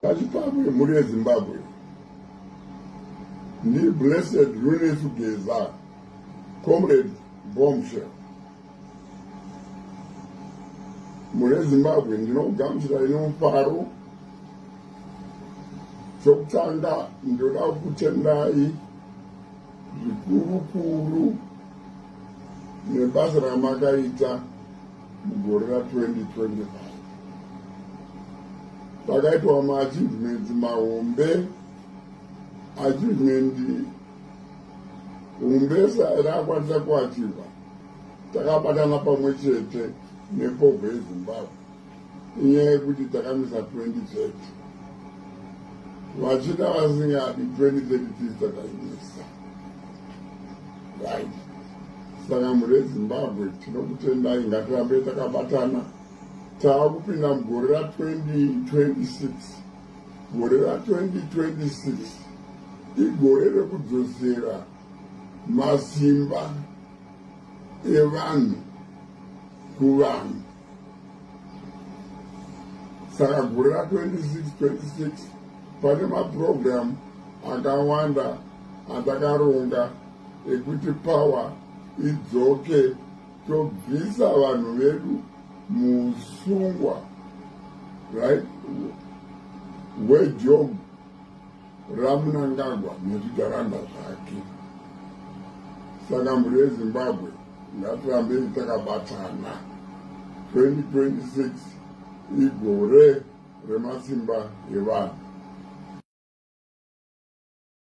Kachipabwe muri Zimbabwe. Ni blessed Rune Sugeza, comrade Bombshell. Muri Zimbabwe ndinogamuchira ino mufaro. Chokutanga ndoda kutendai zvikuru nebasa ramakaita mugore ra2025. Pakaitwa maachievements mahombe, achievement humbesa rakwanisa kuachiva. Takabatana pamwe chete nepogo yeZimbabwe inyaya yekuti takamisa 2030. Vachida vasingadi 2030 takaimisa. Right. Saka muri Zimbabwe tinokutendai, ngatirambe takabatana. Taakupinda mugore ra2026. Gore ra2026 igore rekudzosera masimba evanhu kuvanhu. Saka gore ra26 pane maprogramu akawanda atakaronga ekuti power idzoke tobvisa vanhu vedu musungwa, right, weJob raMnangagwa nezvigaranda zvake. Saka muri yeZimbabwe ngatirambei takabatana. 2026 igore remasimba evanhu.